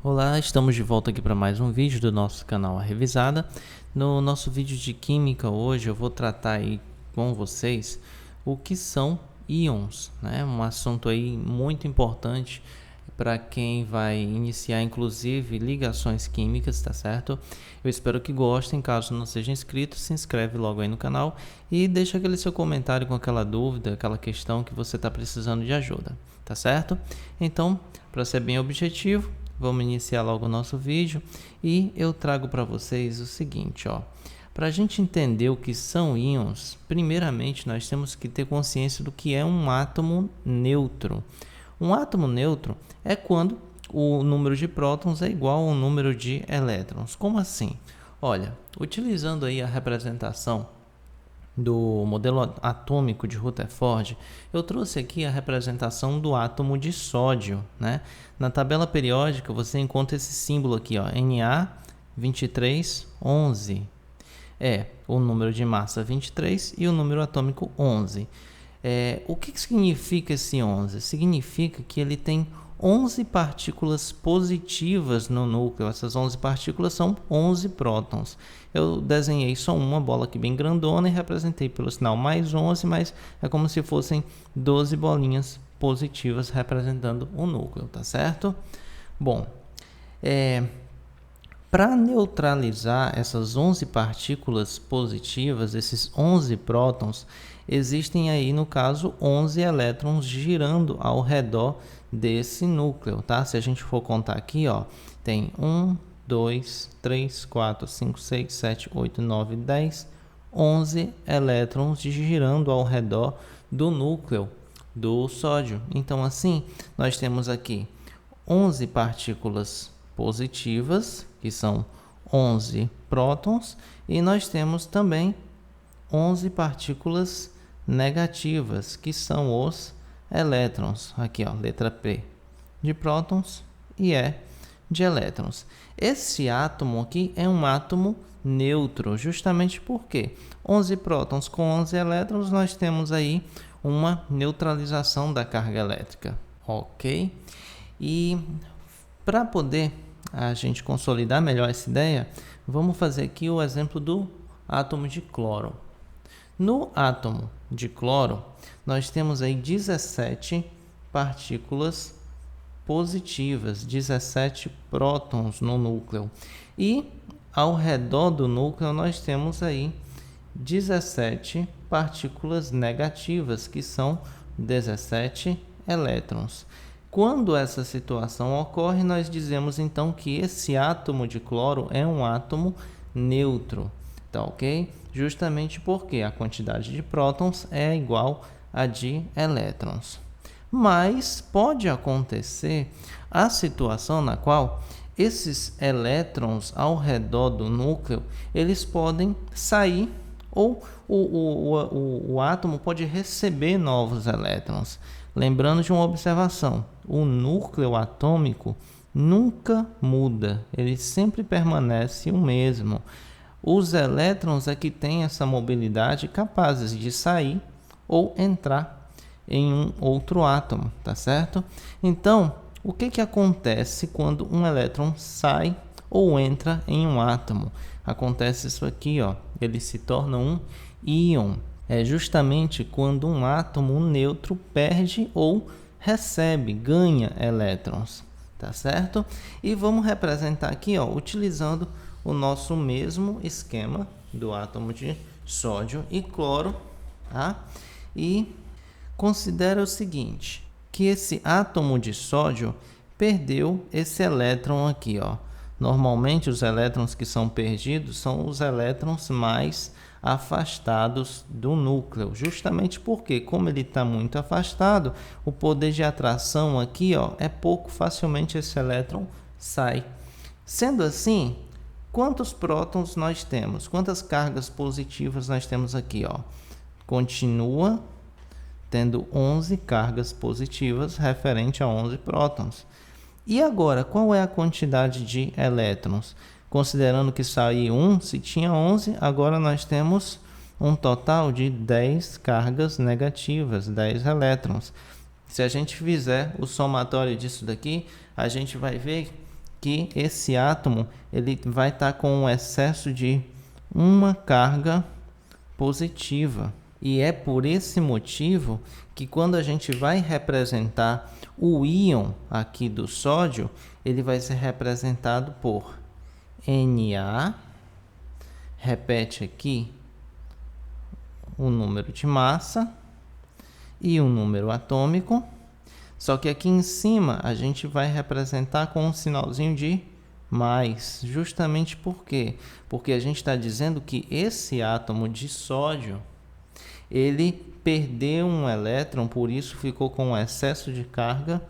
Olá, estamos de volta aqui para mais um vídeo do nosso canal A Revisada. No nosso vídeo de química hoje eu vou tratar aí com vocês o que são íons, né? Um assunto aí muito importante para quem vai iniciar inclusive ligações químicas, tá certo? Eu espero que gostem. Caso não seja inscrito, se inscreve logo aí no canal e deixa aquele seu comentário com aquela dúvida, aquela questão que você está precisando de ajuda, tá certo? Então, para ser bem objetivo, vamos iniciar logo o nosso vídeo e eu trago para vocês o seguinte, ó. Para a gente entender o que são íons, primeiramente nós temos que ter consciência do que é um átomo neutro. Um átomo neutro é quando o número de prótons é igual ao número de elétrons. Como assim? Olha, utilizando aí a representação do modelo atômico de Rutherford, eu trouxe aqui a representação do átomo de sódio, né? Na tabela periódica você encontra esse símbolo aqui, ó, Na2311. É o número de massa 23 e o número atômico 11. O que significa esse 11? Significa que ele tem 11 partículas positivas no núcleo. Essas 11 partículas são 11 prótons. Eu desenhei só uma bola aqui bem grandona e representei pelo sinal mais 11, mas é como se fossem 12 bolinhas positivas representando o núcleo, tá certo? Bom, para neutralizar essas 11 partículas positivas, esses 11 prótons, existem aí, no caso, 11 elétrons girando ao redor desse núcleo, tá? Se a gente for contar aqui, ó, tem 1, 2, 3, 4, 5, 6, 7, 8, 9, 10, 11 elétrons girando ao redor do núcleo do sódio. Então, assim, nós temos aqui 11 partículas positivas, que são 11 prótons, e nós temos também 11 partículas negativas, que são os elétrons. Aqui, ó, letra P de prótons e E de elétrons. Esse átomo aqui é um átomo neutro, justamente porque 11 prótons com 11 elétrons, nós temos aí uma neutralização da carga elétrica, ok? E para poder a gente consolidar melhor essa ideia, vamos fazer aqui o exemplo do átomo de cloro. No átomo de cloro, nós temos aí 17 partículas positivas, 17 prótons no núcleo. E ao redor do núcleo nós temos aí 17 partículas negativas, que são 17 elétrons. Quando essa situação ocorre, nós dizemos então que esse átomo de cloro é um átomo neutro, tá ok? Justamente porque a quantidade de prótons é igual a de elétrons. Mas pode acontecer a situação na qual esses elétrons ao redor do núcleo, eles podem sair ou o átomo pode receber novos elétrons. Lembrando de uma observação, o núcleo atômico nunca muda, ele sempre permanece o mesmo. Os elétrons é que têm essa mobilidade, capazes de sair ou entrar em um outro átomo, tá certo? Então, o que acontece quando um elétron sai ou entra em um átomo? Acontece isso aqui, ó, ele se torna um íon. É justamente quando um átomo neutro perde ou recebe, ganha elétrons, tá certo? E vamos representar aqui, ó, utilizando o nosso mesmo esquema do átomo de sódio e cloro, tá? E considera o seguinte, que esse átomo de sódio perdeu esse elétron aqui, ó. Normalmente os elétrons que são perdidos são os elétrons mais afastados do núcleo, justamente porque, como ele está muito afastado, o poder de atração aqui, ó, é pouco, facilmente esse elétron sai. Sendo assim, quantos prótons nós temos? Quantas cargas positivas nós temos aqui, ó? Continua tendo 11 cargas positivas referente a 11 prótons. E agora, qual é a quantidade de elétrons? Considerando que saiu 1, se tinha 11, agora nós temos um total de 10 cargas negativas, 10 elétrons. Se a gente fizer o somatório disso daqui, a gente vai ver que esse átomo ele vai estar com um excesso de uma carga positiva. E é por esse motivo que quando a gente vai representar o íon aqui do sódio, ele vai ser representado por Na, repete aqui o número de massa e o número atômico, só que aqui em cima a gente vai representar com um sinalzinho de mais, justamente por quê? Porque a gente está dizendo que esse átomo de sódio, ele perdeu um elétron, por isso ficou com um excesso de carga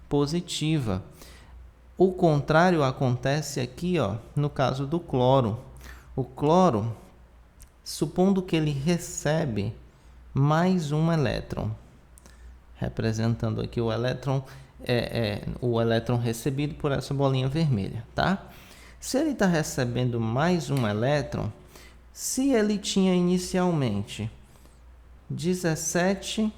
positiva. O contrário acontece aqui, ó, no caso do cloro. O cloro, supondo que ele recebe mais um elétron, representando aqui o elétron, o elétron recebido por essa bolinha vermelha, tá? Se ele está recebendo mais um elétron, se ele tinha inicialmente 17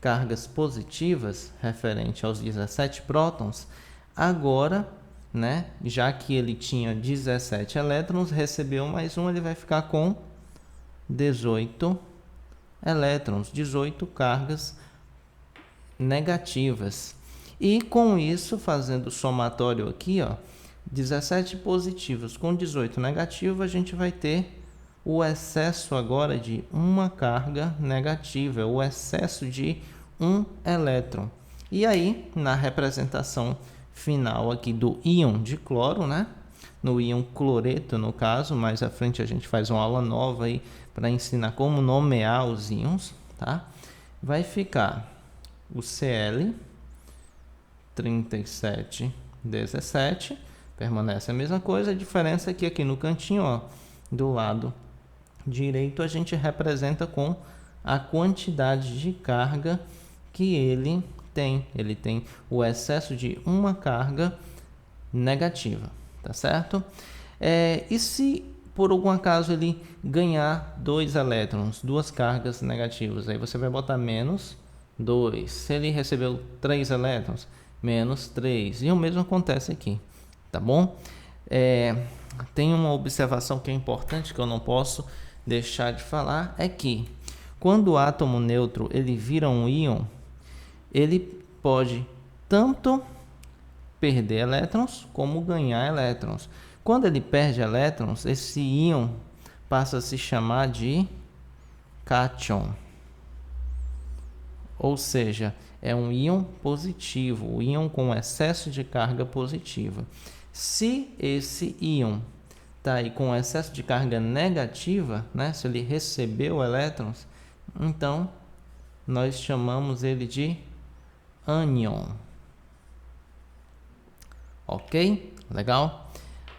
cargas positivas, referente aos 17 prótons, agora, né, já que ele tinha 17 elétrons, recebeu mais um, ele vai ficar com 18 elétrons, 18 cargas negativas. E com isso, fazendo o somatório aqui, ó, 17 positivos com 18 negativos, a gente vai ter o excesso agora de uma carga negativa, o excesso de um elétron. E aí, na representação final aqui do íon de cloro, né? No íon cloreto, no caso, mais à frente a gente faz uma aula nova aí para ensinar como nomear os íons, tá? Vai ficar o Cl 3717, permanece a mesma coisa, a diferença é que aqui no cantinho, ó, do lado direito, a gente representa com a quantidade de carga que ele tem. Ele tem o excesso de uma carga negativa, tá certo? E se por algum acaso ele ganhar 2 elétrons, 2 cargas negativas, aí você vai botar menos 2. Se ele recebeu 3 elétrons, menos 3. E o mesmo acontece aqui, tá bom? Tem uma observação que é importante, que eu não posso deixar de falar, é que quando o átomo neutro ele vira um íon, ele pode tanto perder elétrons como ganhar elétrons. Quando ele perde elétrons, esse íon passa a se chamar de cátion. Ou seja, é um íon positivo, um íon com excesso de carga positiva. Se esse íon está aí com excesso de carga negativa, né? Se ele recebeu elétrons, então nós chamamos ele de ânion. Ok? Legal?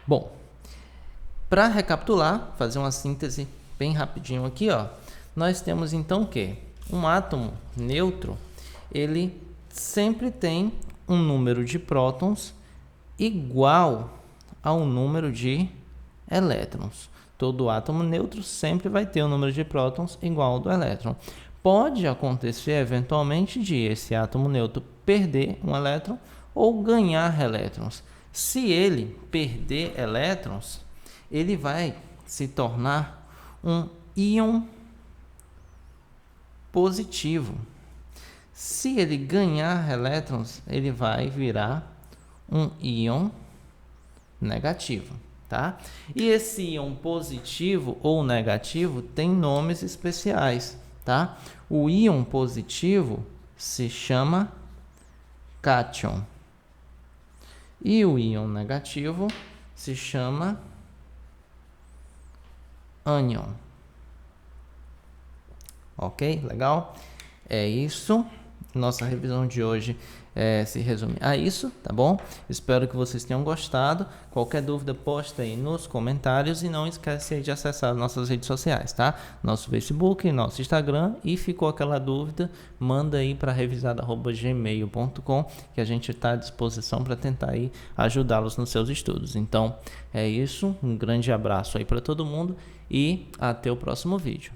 Bom, para recapitular, fazer uma síntese bem rapidinho aqui, ó, nós temos então que um átomo neutro, ele sempre tem um número de prótons igual ao número de elétrons. Todo átomo neutro sempre vai ter um número de prótons igual ao do elétron. Pode acontecer eventualmente de esse átomo neutro perder um elétron ou ganhar elétrons. Se ele perder elétrons, ele vai se tornar um íon positivo. Se ele ganhar elétrons, ele vai virar um íon negativo, tá? E esse íon positivo ou negativo tem nomes especiais, tá? O íon positivo se chama cátion e o íon negativo se chama ânion. Ok? Legal? É isso. Nossa revisão de hoje se resume a isso, tá bom? Espero que vocês tenham gostado. Qualquer dúvida, posta aí nos comentários e não esquece de acessar nossas redes sociais, tá? Nosso Facebook, nosso Instagram, e ficou aquela dúvida, manda aí para revisada@gmail.com, que a gente está à disposição para tentar aí ajudá-los nos seus estudos. Então, é isso. Um grande abraço aí para todo mundo e até o próximo vídeo.